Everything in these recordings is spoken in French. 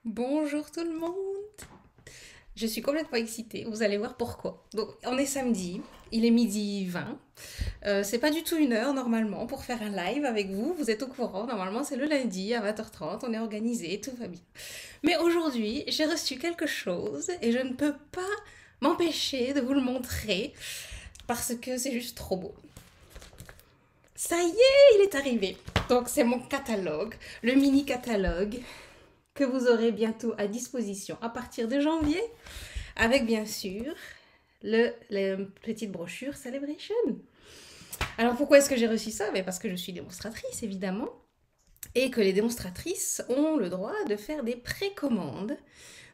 Bonjour tout le monde. Je suis complètement excitée, vous allez voir pourquoi. Donc on est samedi, il est midi 20. C'est pas du tout une heure normalement pour faire un live avec vous, vous êtes au courant, normalement c'est le lundi à 20h30, on est organisé, tout va bien. Mais aujourd'hui j'ai reçu quelque chose et je ne peux pas m'empêcher de vous le montrer parce que c'est juste trop beau. Ça y est, il est arrivé. Donc c'est mon catalogue, le mini catalogue que vous aurez bientôt à disposition à partir de janvier, avec bien sûr la petite brochure Celebration. Alors pourquoi est-ce que j'ai reçu ça? Parce que je suis démonstratrice évidemment, et que les démonstratrices ont le droit de faire des précommandes.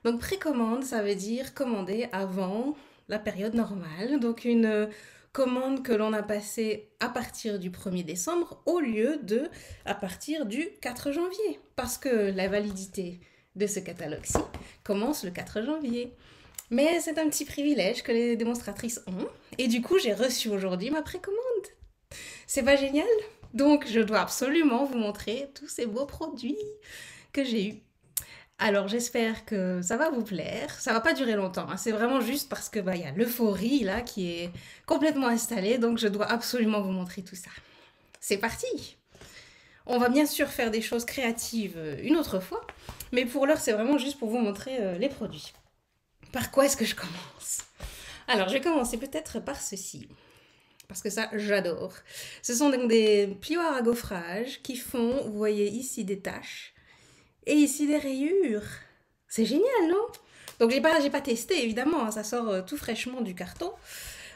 Donc précommande, ça veut dire commander avant la période normale, donc une commande que l'on a passée à partir du 1er décembre au lieu de à partir du 4 janvier, parce que la validité de ce catalogue-ci commence le 4 janvier. Mais c'est un petit privilège que les démonstratrices ont, et du coup j'ai reçu aujourd'hui ma précommande. C'est pas génial? Donc je dois absolument vous montrer tous ces beaux produits que j'ai eus. Alors j'espère que ça va vous plaire. Ça va pas durer longtemps, hein. C'est vraiment juste parce que y a l'euphorie là qui est complètement installée, donc je dois absolument vous montrer tout ça. C'est parti. On va bien sûr faire des choses créatives une autre fois, mais pour l'heure c'est vraiment juste pour vous montrer les produits. Par quoi est-ce que je commence? Alors je vais commencer peut-être par ceci, parce que ça j'adore. Ce sont donc des plioirs à gaufrage qui font, vous voyez ici des taches, et ici des rayures. C'est génial, non? Donc j'ai pas testé évidemment, hein, ça sort tout fraîchement du carton.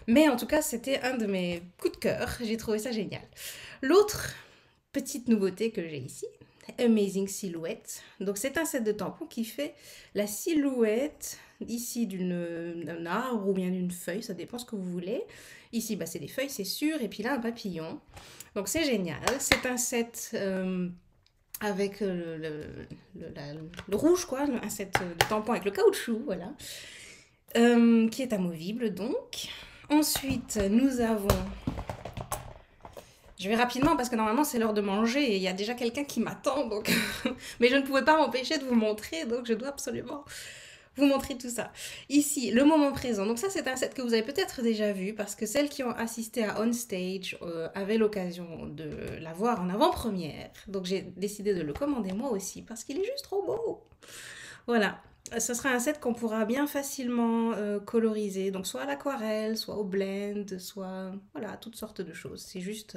Mais en tout cas, c'était un de mes coups de cœur. J'ai trouvé ça génial. L'autre petite nouveauté que j'ai ici, Amazing Silhouette. Donc c'est un set de tampons qui fait la silhouette ici d'un arbre ou bien d'une feuille, ça dépend ce que vous voulez. Ici, c'est des feuilles, c'est sûr, et puis là, un papillon. Donc c'est génial. C'est un set avec le rouge, quoi, un set de tampons avec le caoutchouc, voilà, qui est amovible donc. Ensuite, nous avons... Je vais rapidement parce que normalement c'est l'heure de manger et il y a déjà quelqu'un qui m'attend, donc... mais je ne pouvais pas m'empêcher de vous montrer, donc je dois absolument vous montrer tout ça. Ici, le moment présent. Donc ça, c'est un set que vous avez peut-être déjà vu parce que celles qui ont assisté à On Stage avaient l'occasion de la voir en avant-première. Donc j'ai décidé de le commander moi aussi parce qu'il est juste trop beau. Voilà. Ce sera un set qu'on pourra bien facilement coloriser. Donc soit à l'aquarelle, soit au blend, soit... Voilà, toutes sortes de choses. C'est juste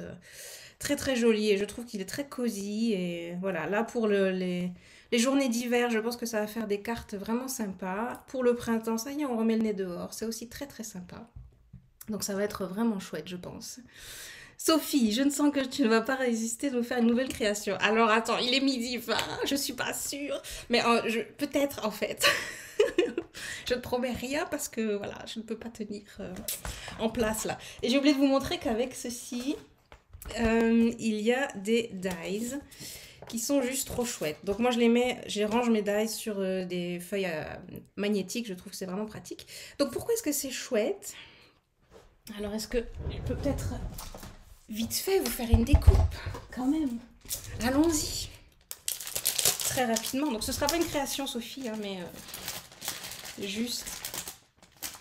très très joli et je trouve qu'il est très cosy. Et voilà, là pour les journées d'hiver, je pense que ça va faire des cartes vraiment sympas. Pour le printemps, ça y est, on remet le nez dehors. C'est aussi très très sympa. Donc ça va être vraiment chouette, je pense. Sophie, je ne sens que tu ne vas pas résister de nous faire une nouvelle création. Alors attends, il est midi 20, je suis pas sûre. Mais peut-être en fait. Je ne promets rien parce que voilà, je ne peux pas tenir en place là. Et j'ai oublié de vous montrer qu'avec ceci, il y a des dies qui sont juste trop chouettes. Donc moi je range mes dies sur des feuilles magnétiques, je trouve que c'est vraiment pratique. Donc pourquoi est-ce que c'est chouette? Alors est-ce que je peux peut-être vite fait vous faire une découpe quand même? Allons-y. Très rapidement. Donc ce sera pas une création Sophie, hein, mais juste...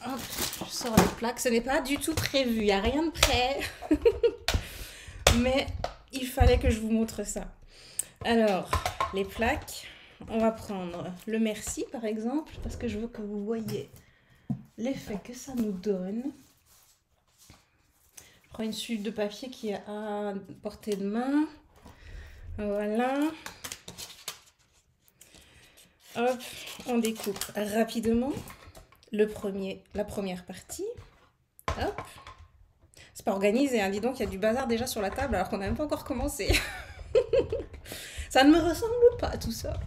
Hop, je sors les plaques. Ce n'est pas du tout prévu, il n'y a rien de prêt. Mais il fallait que je vous montre ça. Alors, les plaques, on va prendre le Merci par exemple, parce que je veux que vous voyez l'effet que ça nous donne. Je prends une suite de papier qui est à portée de main. Voilà. Hop, on découpe rapidement la première partie. Hop. C'est pas organisé, hein. Dis donc, il y a du bazar déjà sur la table alors qu'on n'a même pas encore commencé. Ça ne me ressemble pas tout ça.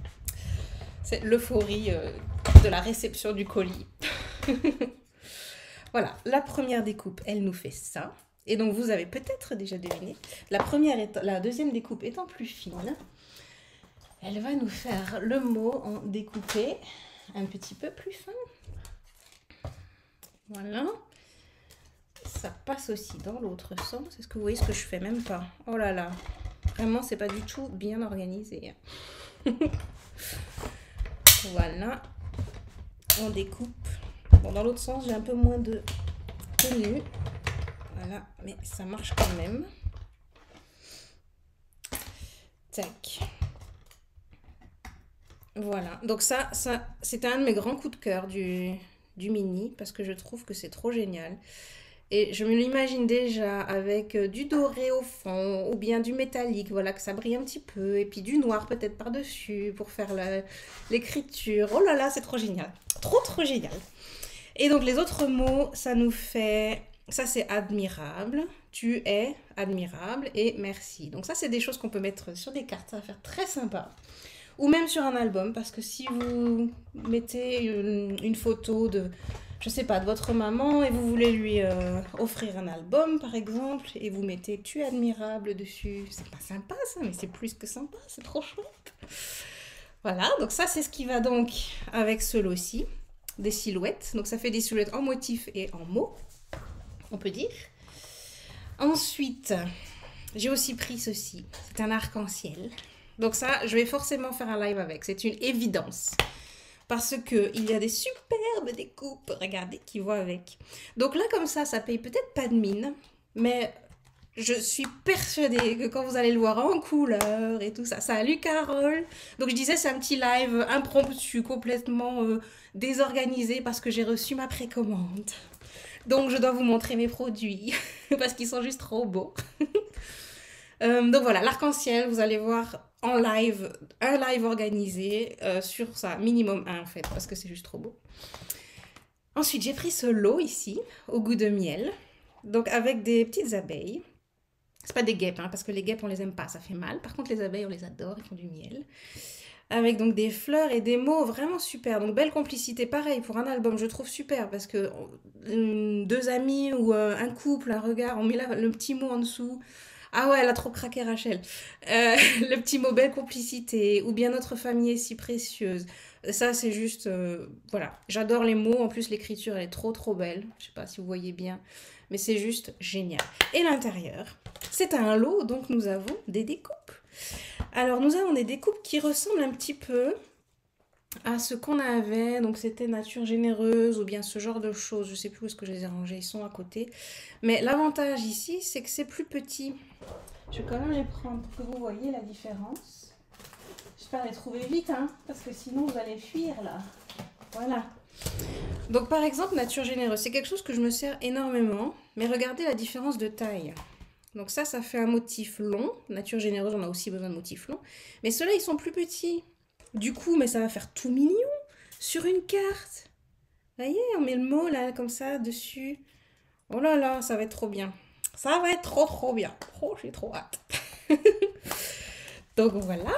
C'est l'euphorie de la réception du colis. Voilà, la première découpe, elle nous fait ça. Et donc vous avez peut-être déjà deviné, la deuxième découpe étant plus fine, elle va nous faire le mot en découpé un petit peu plus fin. Voilà. Ça passe aussi dans l'autre sens. Est-ce que vous voyez ce que je fais? Même pas. Oh là là. Vraiment, c'est pas du tout bien organisé. Voilà. On découpe. Bon, dans l'autre sens, j'ai un peu moins de tenue. Voilà, mais ça marche quand même. Tac. Voilà, donc ça c'était un de mes grands coups de cœur du mini, parce que je trouve que c'est trop génial. Et je me l'imagine déjà avec du doré au fond, ou bien du métallique, voilà, que ça brille un petit peu, et puis du noir peut-être par-dessus pour faire l'écriture. Oh là là, c'est trop génial. Trop, trop génial. Et donc les autres mots, ça nous fait... Ça c'est admirable, tu es admirable et merci. Donc ça c'est des choses qu'on peut mettre sur des cartes, ça va faire très sympa. Ou même sur un album, parce que si vous mettez une photo de, je sais pas, de votre maman et vous voulez lui offrir un album par exemple, et vous mettez tu es admirable dessus, c'est pas sympa ça, mais c'est plus que sympa, c'est trop chouette. Voilà, donc ça c'est ce qui va donc avec ce lot-ci, des silhouettes. Donc ça fait des silhouettes en motifs et en mots, on peut dire. Ensuite, j'ai aussi pris ceci, c'est un arc-en-ciel. Donc ça, je vais forcément faire un live avec, c'est une évidence. Parce qu'il y a des superbes découpes, regardez, qui vont avec. Donc là, comme ça paye peut-être pas de mine, mais je suis persuadée que quand vous allez le voir en couleur et tout ça, salut Carole. Donc je disais, c'est un petit live impromptu, complètement désorganisé parce que j'ai reçu ma précommande. Donc je dois vous montrer mes produits parce qu'ils sont juste trop beaux. Donc voilà, l'arc-en-ciel, vous allez voir en live, un live organisé sur ça, minimum un en fait, parce que c'est juste trop beau. Ensuite, j'ai pris ce lot ici, au goût de miel, donc avec des petites abeilles. C'est pas des guêpes, hein, parce que les guêpes on les aime pas, ça fait mal. Par contre les abeilles on les adore, ils font du miel. Avec donc des fleurs et des mots vraiment super. Donc belle complicité, pareil pour un album, je trouve super parce que deux amis ou un couple, un regard, on met là le petit mot en dessous. Ah ouais, elle a trop craqué Rachel. Le petit mot belle complicité ou bien notre famille est si précieuse. Ça c'est juste, voilà, j'adore les mots. En plus l'écriture elle est trop trop belle. Je sais pas si vous voyez bien, mais c'est juste génial. Et l'intérieur, c'est un lot, donc nous avons des découpes. Alors nous avons des découpes qui ressemblent un petit peu à ce qu'on avait, donc c'était nature généreuse ou bien ce genre de choses, je sais plus où est-ce que je les ai rangés, ils sont à côté. Mais l'avantage ici, c'est que c'est plus petit. Je vais quand même les prendre pour que vous voyez la différence. J'espère les trouver vite, hein, parce que sinon vous allez fuir là. Voilà. Donc par exemple, nature généreuse, c'est quelque chose que je me sers énormément, mais regardez la différence de taille. Donc ça fait un motif long. Nature généreuse, on a aussi besoin de motifs longs. Mais ceux-là, ils sont plus petits. Du coup, mais ça va faire tout mignon sur une carte. Vous voyez, on met le mot là, comme ça, dessus. Oh là là, ça va être trop bien. Ça va être trop trop bien. Oh, j'ai trop hâte. Donc voilà.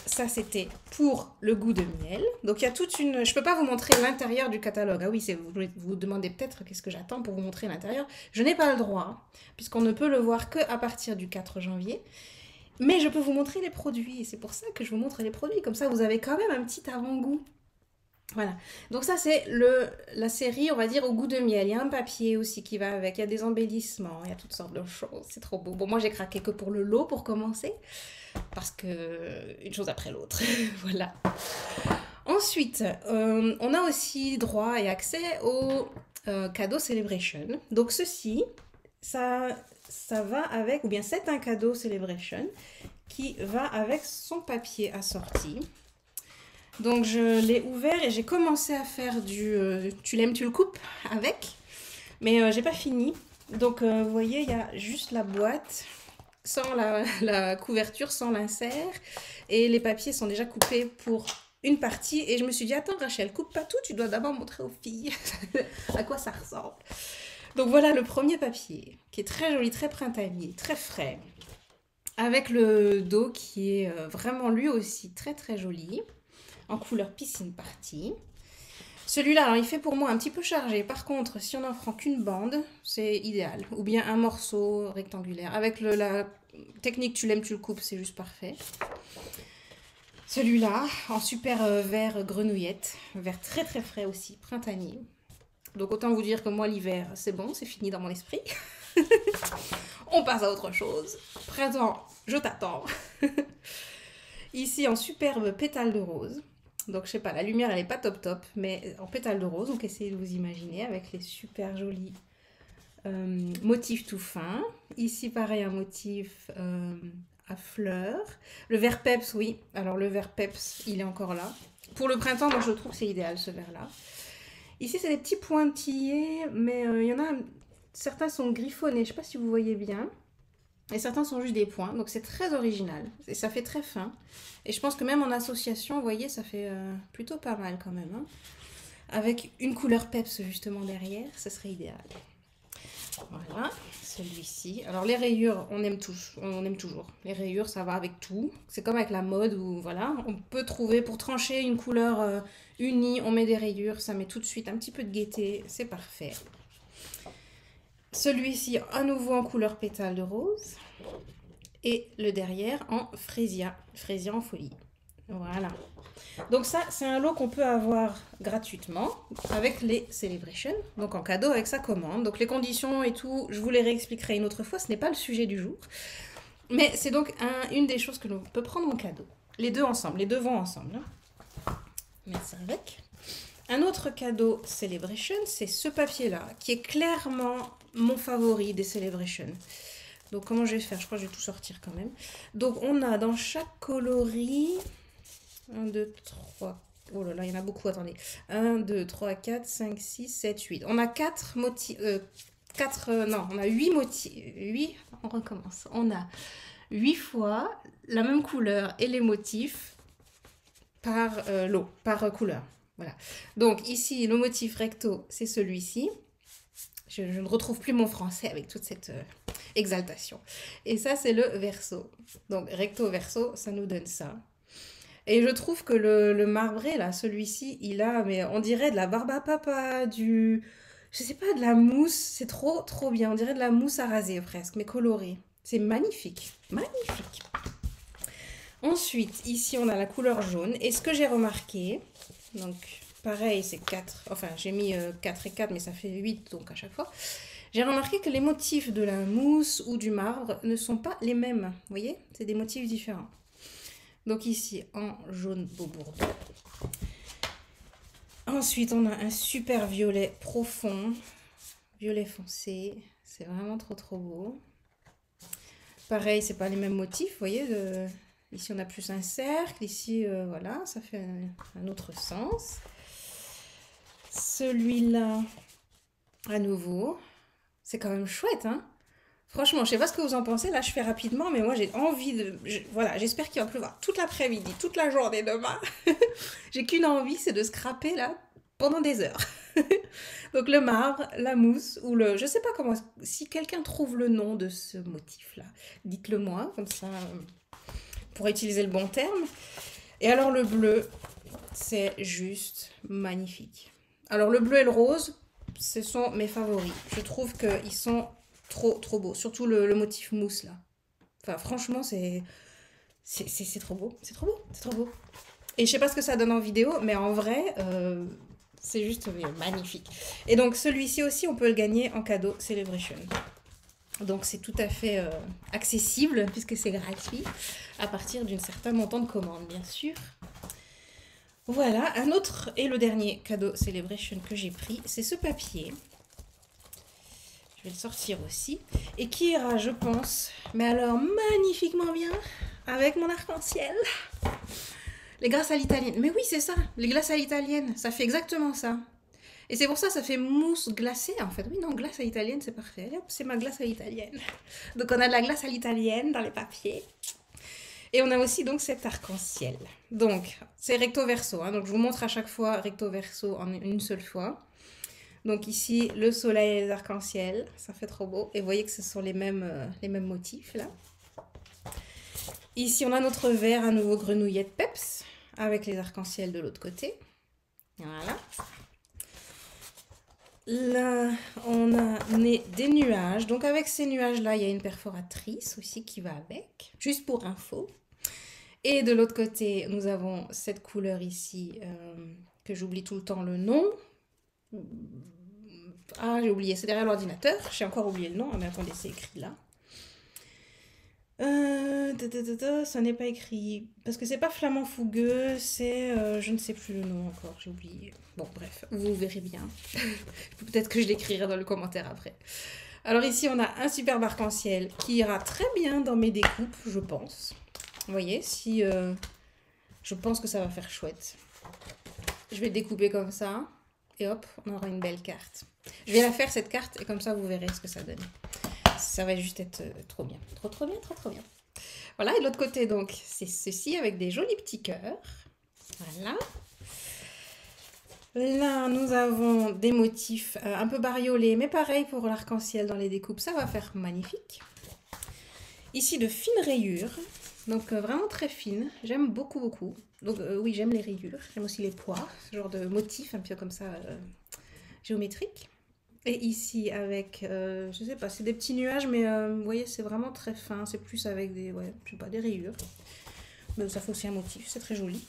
Ça, c'était pour le goût de miel. Donc, il y a toute une... Je ne peux pas vous montrer l'intérieur du catalogue. Ah oui, vous vous demandez peut-être qu'est-ce que j'attends pour vous montrer l'intérieur. Je n'ai pas le droit, puisqu'on ne peut le voir qu'à partir du 4 janvier. Mais je peux vous montrer les produits. Et c'est pour ça que je vous montre les produits. Comme ça, vous avez quand même un petit avant-goût. Voilà. Donc ça, c'est la série, on va dire, au goût de miel. Il y a un papier aussi qui va avec. Il y a des embellissements. Il y a toutes sortes de choses. C'est trop beau. Bon, moi, j'ai craqué que pour le lot pour commencer. Parce que une chose après l'autre. Voilà. Ensuite, on a aussi droit et accès au cadeau Celebration. Donc ceci, ça va avec, ou bien c'est un cadeau Celebration qui va avec son papier assorti. Donc je l'ai ouvert et j'ai commencé à faire du tu l'aimes, tu le coupes avec. Mais j'ai pas fini. Donc vous voyez, il y a juste la boîte sans la couverture, sans l'insert. Et les papiers sont déjà coupés pour une partie. Et je me suis dit, attends Rachel, coupe pas tout, tu dois d'abord montrer aux filles à quoi ça ressemble. Donc voilà le premier papier, qui est très joli, très printanier, très frais. Avec le dos qui est vraiment lui aussi très très joli, en couleur piscine party. Celui-là, alors il fait pour moi un petit peu chargé. Par contre, si on n'en prend qu'une bande, c'est idéal. Ou bien un morceau rectangulaire. Avec la technique tu l'aimes, tu le coupes, c'est juste parfait. Celui-là, en super vert grenouillette. Vert très très frais aussi, printanier. Donc autant vous dire que moi l'hiver, c'est bon, c'est fini dans mon esprit. On passe à autre chose. Printemps, je t'attends. Ici en superbe pétale de rose. Donc je sais pas, la lumière elle est pas top top, mais en pétales de rose, donc essayez de vous imaginer avec les super jolis motifs tout fins. Ici pareil un motif à fleurs. Le vert peps, oui, alors le vert peps il est encore là. Pour le printemps, donc je trouve que c'est idéal ce vert là. Ici c'est des petits pointillés, mais il y en a, certains sont griffonnés, je sais pas si vous voyez bien. Et certains sont juste des points, donc c'est très original. Et ça fait très fin. Et je pense que même en association, vous voyez, ça fait plutôt pas mal quand même. Hein. Avec une couleur peps justement derrière, ce serait idéal. Voilà, celui-ci. Alors les rayures, on aime toujours. Les rayures, ça va avec tout. C'est comme avec la mode où, voilà, on peut trouver, pour trancher une couleur unie, on met des rayures, ça met tout de suite un petit peu de gaieté, c'est parfait. Celui-ci, à nouveau en couleur pétale de rose. Et le derrière en frésia en folie. Voilà. Donc ça, c'est un lot qu'on peut avoir gratuitement avec les Celebration. Donc en cadeau avec sa commande. Donc les conditions et tout, je vous les réexpliquerai une autre fois. Ce n'est pas le sujet du jour. Mais c'est donc une des choses que l'on peut prendre en cadeau. Les deux ensemble, les deux vont ensemble. Hein. Mettre ça avec. Un autre cadeau Celebration, c'est ce papier-là, qui est clairement mon favori des Celebration. Donc comment je vais faire? Je crois que je vais tout sortir quand même. Donc on a dans chaque coloris 1, 2, 3. Oh là là, il y en a beaucoup, attendez. 1, 2, 3, 4, 5, 6, 7, 8. On a 4 motifs. Non, on a 8 motifs. 8, on recommence. On a 8 fois la même couleur et les motifs par lot, par couleur. Voilà. Donc ici, le motif recto, c'est celui-ci. Je ne retrouve plus mon français avec toute cette exaltation. Et ça, c'est le verso. Donc recto, verso, ça nous donne ça. Et je trouve que le marbré, là, celui-ci, il a, mais on dirait de la barbe à papa, je sais pas, de la mousse. C'est trop, trop bien. On dirait de la mousse à raser presque, mais colorée. C'est magnifique. Magnifique. Ensuite, ici, on a la couleur jaune. Et ce que j'ai remarqué, donc pareil, c'est 4. Enfin, j'ai mis 4 et 4, mais ça fait 8, donc à chaque fois. J'ai remarqué que les motifs de la mousse ou du marbre ne sont pas les mêmes. Vous voyez? C'est des motifs différents. Donc ici, en jaune beau bourdeau. Ensuite, on a un super violet profond. Violet foncé. C'est vraiment trop, trop beau. Pareil, c'est pas les mêmes motifs, vous voyez. Ici, on a plus un cercle. Ici, voilà, ça fait un autre sens. Celui-là, à nouveau, c'est quand même chouette, hein? Franchement, je sais pas ce que vous en pensez. Là, je fais rapidement, mais moi, j'ai envie de... voilà, j'espère qu'il va pleuvoir toute l'après-midi, toute la journée demain. J'ai qu'une envie, c'est de scraper, là, pendant des heures. Donc, le marbre, la mousse, ou le... Je sais pas comment... Si quelqu'un trouve le nom de ce motif-là, dites-le moi, comme ça, pour utiliser le bon terme. Et alors, le bleu, c'est juste magnifique. Alors, le bleu et le rose, ce sont mes favoris. Je trouve qu'ils sont... trop beau, surtout le motif mousse là. Enfin franchement c'est trop beau, c'est trop beau, c'est trop beau. Et je sais pas ce que ça donne en vidéo, mais en vrai c'est juste magnifique. Et donc celui-ci aussi on peut le gagner en cadeau Celebration. Donc c'est tout à fait accessible puisque c'est gratuit à partir d'un certain montant de commande bien sûr. Voilà, un autre et le dernier cadeau Celebration que j'ai pris, c'est ce papier. Je vais le sortir aussi. Et qui ira, je pense, mais alors magnifiquement bien, avec mon arc-en-ciel. Les glaces à l'italienne. Mais oui, c'est ça, les glaces à l'italienne. Ça fait exactement ça. Et c'est pour ça ça fait mousse glacée, en fait. Oui, non, glace à l'italienne, c'est parfait. Hop, c'est ma glace à l'italienne. Donc, on a de la glace à l'italienne dans les papiers. Et on a aussi donc cet arc-en-ciel. Donc, c'est recto-verso. Hein. Donc, je vous montre à chaque fois recto-verso en une seule fois. Donc ici, le soleil et les arcs-en-ciel, ça fait trop beau. Et vous voyez que ce sont les mêmes motifs là. Ici, on a notre vert à nouveau grenouillette peps, avec les arcs-en-ciel de l'autre côté. Voilà. Là, on a des nuages. Donc avec ces nuages-là, il y a une perforatrice aussi qui va avec, juste pour info. Et de l'autre côté, nous avons cette couleur ici, que j'oublie tout le temps le nom. Ah, j'ai oublié, c'est derrière l'ordinateur. J'ai encore oublié le nom, mais attendez, c'est écrit là. Ça n'est pas écrit. Parce que c'est pas flamand fougueux, c'est. Je ne sais plus le nom encore, j'ai oublié. Bon, bref, vous verrez bien. Peut-être que je l'écrirai dans le commentaire après. Alors ici, on a un superbe arc-en-ciel qui ira très bien dans mes découpes, je pense. Vous voyez, si. Je pense que ça va faire chouette. Je vais découper comme ça. Et hop, on aura une belle carte. Je vais la faire cette carte et comme ça, vous verrez ce que ça donne. Ça va juste être trop bien. Trop bien, trop bien. Voilà, et de l'autre côté, donc, c'est ceci avec des jolis petits cœurs. Voilà. Là, nous avons des motifs un peu bariolés, mais pareil pour l'arc-en-ciel dans les découpes, ça va faire magnifique. Ici, de fines rayures, donc vraiment très fines. J'aime beaucoup, beaucoup. Donc oui, j'aime les rayures. J'aime aussi les pois, ce genre de motif un peu comme ça, géométrique. Et ici, avec, je sais pas, c'est des petits nuages, mais vous voyez, c'est vraiment très fin. C'est plus avec des, ouais, je sais pas, des rayures. Mais ça fait aussi un motif, c'est très joli.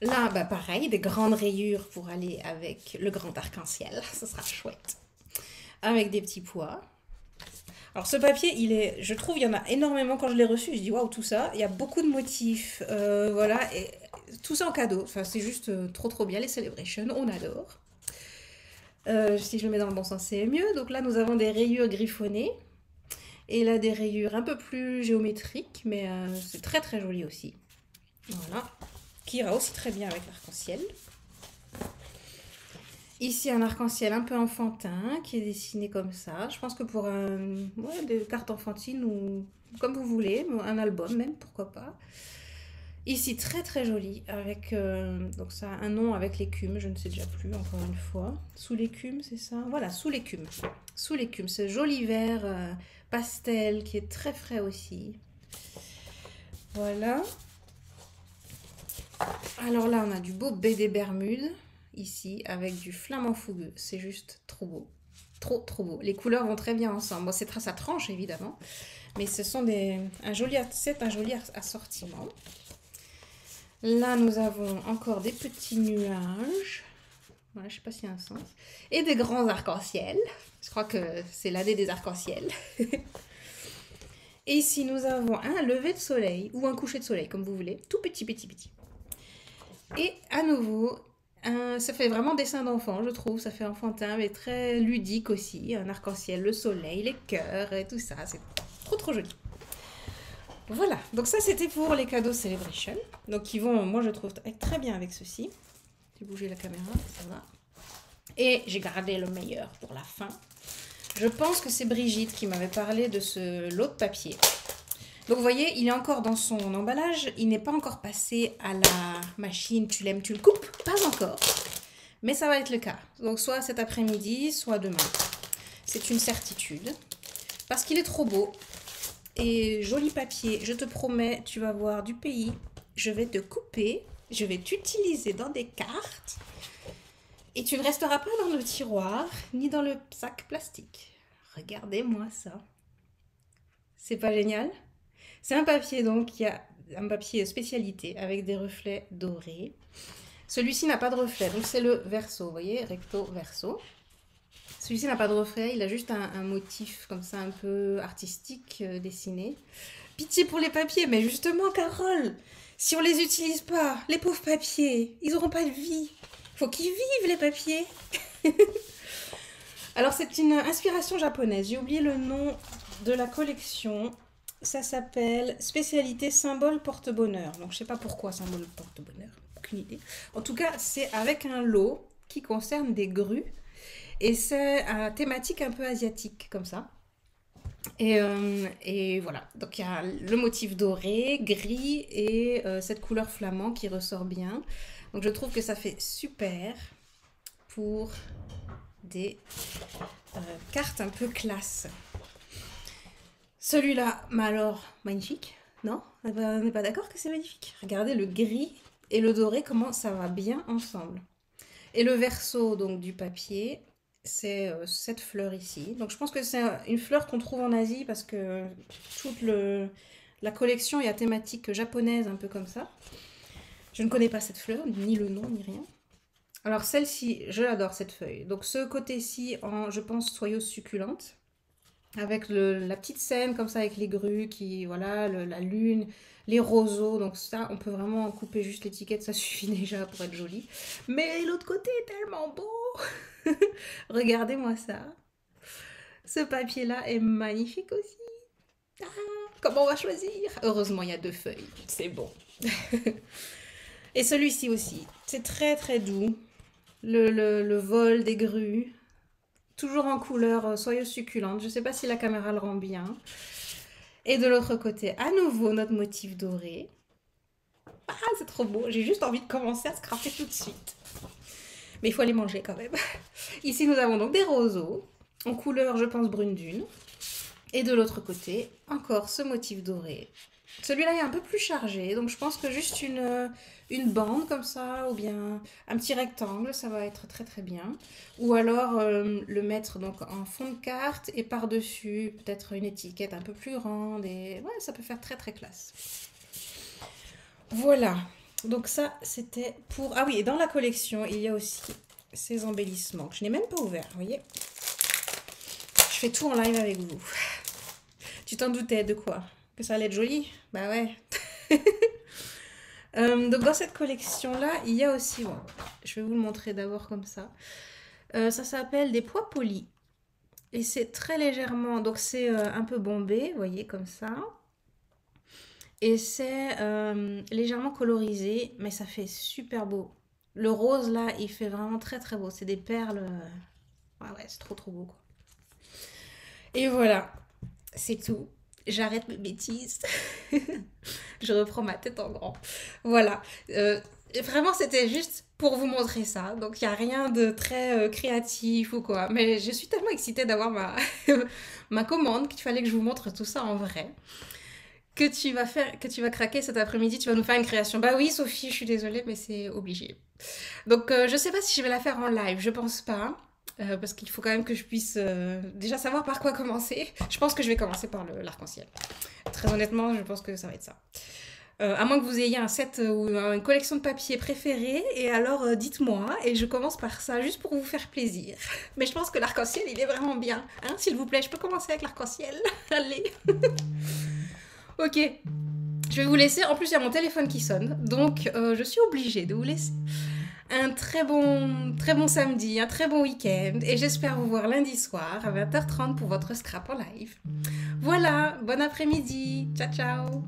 Là, bah pareil, des grandes rayures pour aller avec le grand arc-en-ciel. Ça sera chouette. Avec des petits pois. Alors ce papier, je trouve, il y en a énormément quand je l'ai reçu. Je dis waouh, tout ça. Il y a beaucoup de motifs, voilà, et tout ça en cadeau. Enfin, c'est juste trop bien. Les Celebration, on adore. Si je le mets dans le bon sens, c'est mieux. Donc là, nous avons des rayures griffonnées. Et là, des rayures un peu plus géométriques, mais c'est très joli aussi. Voilà. Qui ira aussi très bien avec l'arc-en-ciel. Ici, un arc-en-ciel un peu enfantin qui est dessiné comme ça. Je pense que pour des cartes enfantines ou comme vous voulez, un album même, pourquoi pas. Ici, très joli, avec donc ça a un nom avec l'écume, je ne sais déjà plus, encore une fois. Sous l'écume, c'est ça? Voilà, sous l'écume. Sous l'écume, ce joli vert pastel qui est très frais aussi. Voilà. Alors là, on a du beau BD Bermude, ici, avec du flamand fougueux. C'est juste trop beau. Trop beau. Les couleurs vont très bien ensemble. Bon, ça tranche, évidemment. Mais ce sont un joli assortiment. Là, nous avons encore des petits nuages. Voilà, je sais pas s'il y a un sens. Et des grands arcs-en-ciel. Je crois que c'est l'année des arcs-en-ciel. Et ici, nous avons un lever de soleil, ou un coucher de soleil, comme vous voulez. Tout petit. Et à nouveau, ça fait vraiment dessin d'enfant, je trouve. Ça fait enfantin, mais très ludique aussi. Un arc-en-ciel, le soleil, les cœurs et tout ça. C'est trop joli. Voilà, donc ça c'était pour les cadeaux Celebration. Donc qui vont, moi je trouve, très bien avec ceci. J'ai bougé la caméra, ça va. Et j'ai gardé le meilleur pour la fin. Je pense que c'est Brigitte qui m'avait parlé de ce lot de papier. Donc vous voyez, il est encore dans son emballage. Il n'est pas encore passé à la machine tu l'aimes, tu le coupes. Pas encore. Mais ça va être le cas. Donc soit cet après-midi, soit demain. C'est une certitude. Parce qu'il est trop beau. Et joli papier. Je te promets, tu vas voir du pays. Je vais te couper. Je vais t'utiliser dans des cartes. Et tu ne resteras pas dans le tiroir, ni dans le sac plastique. Regardez-moi ça. C'est pas génial? C'est un papier donc, il y a un papier spécialité avec des reflets dorés. Celui-ci n'a pas de reflet, donc c'est le verso, vous voyez, recto verso. Celui-ci n'a pas de reflet, il a juste un motif comme ça un peu artistique dessiné. Pitié pour les papiers, mais justement Carole, si on les utilise pas, les pauvres papiers, ils n'auront pas de vie. Faut qu'ils vivent les papiers. Alors c'est une inspiration japonaise, j'ai oublié le nom de la collection. Ça s'appelle Spécialité symbole porte-bonheur. Donc je sais pas pourquoi symbole porte-bonheur, aucune idée. En tout cas, c'est avec un lot qui concerne des grues. Et c'est à thématique un peu asiatique, comme ça. Et voilà. Donc il y a le motif doré, gris et cette couleur flamand qui ressort bien. Donc je trouve que ça fait super pour des cartes un peu classe. Celui-là, mais alors, magnifique, non? On n'est pas d'accord que c'est magnifique? Regardez le gris et le doré, comment ça va bien ensemble. Et le verso donc du papier, c'est cette fleur ici. Donc je pense que c'est une fleur qu'on trouve en Asie parce que toute la collection est à thématique japonaise, un peu comme ça. Je ne connais pas cette fleur, ni le nom, ni rien. Alors celle-ci, je l'adore cette feuille. Donc ce côté-ci en, je pense, soyeuse succulente. avec la petite scène comme ça avec les grues qui, voilà, la lune, les roseaux. Donc ça, on peut vraiment couper juste l'étiquette, ça suffit déjà pour être joli. Mais l'autre côté est tellement beau. Regardez-moi ça. Ce papier-là est magnifique aussi. Ah, comment on va choisir? Heureusement, il y a 2 feuilles. C'est bon. Et celui-ci aussi. C'est très très doux. Le vol des grues. Toujours en couleur soyeuse succulente. Je ne sais pas si la caméra le rend bien. Et de l'autre côté, à nouveau, notre motif doré. Ah, c'est trop beau. J'ai juste envie de commencer à scraper tout de suite. Mais il faut les manger quand même. Ici, nous avons donc des roseaux. En couleur, je pense, brune dune. Et de l'autre côté, encore ce motif doré. Celui-là est un peu plus chargé, donc je pense que juste une bande comme ça, ou bien un petit rectangle, ça va être très très bien. Ou alors le mettre donc en fond de carte et par-dessus peut-être une étiquette un peu plus grande. Et ouais, ça peut faire très très classe. Voilà, donc ça c'était pour... Ah oui, et dans la collection, il y a aussi ces embellissements que je n'ai même pas ouverts, vous voyez. Je fais tout en live avec vous. Tu t'en doutais de quoi? Que ça allait être joli? Bah ouais. Donc dans cette collection-là, il y a aussi... Bon, je vais vous le montrer d'abord comme ça. Ça s'appelle des pois polis. Et c'est très légèrement... Donc c'est un peu bombé, vous voyez, comme ça. Et c'est légèrement colorisé, mais ça fait super beau. Le rose, là, il fait vraiment très très beau. C'est des perles... Ah ouais, c'est trop trop beau, quoi. Et voilà, c'est tout. J'arrête mes bêtises. Je reprends ma tête en grand. Voilà. Vraiment, c'était juste pour vous montrer ça. Donc, il n'y a rien de très créatif ou quoi. Mais je suis tellement excitée d'avoir ma commande qu'il fallait que je vous montre tout ça en vrai. Que tu vas craquer cet après-midi, tu vas nous faire une création. Bah oui, Sophie, je suis désolée, mais c'est obligé. Donc, je sais pas si je vais la faire en live, je pense pas. Parce qu'il faut quand même que je puisse déjà savoir par quoi commencer. Je pense que je vais commencer par l'arc-en-ciel. Très honnêtement, je pense que ça va être ça. À moins que vous ayez un set ou une collection de papiers préférée, et alors dites-moi, et je commence par ça, juste pour vous faire plaisir. Mais je pense que l'arc-en-ciel, il est vraiment bien. Hein, s'il vous plaît, je peux commencer avec l'arc-en-ciel. Allez. Ok, je vais vous laisser. En plus, il y a mon téléphone qui sonne, donc je suis obligée de vous laisser. Un très bon samedi, un très bon week-end, et j'espère vous voir lundi soir à 20h30 pour votre scrap en live. Voilà, bon après-midi, ciao ciao.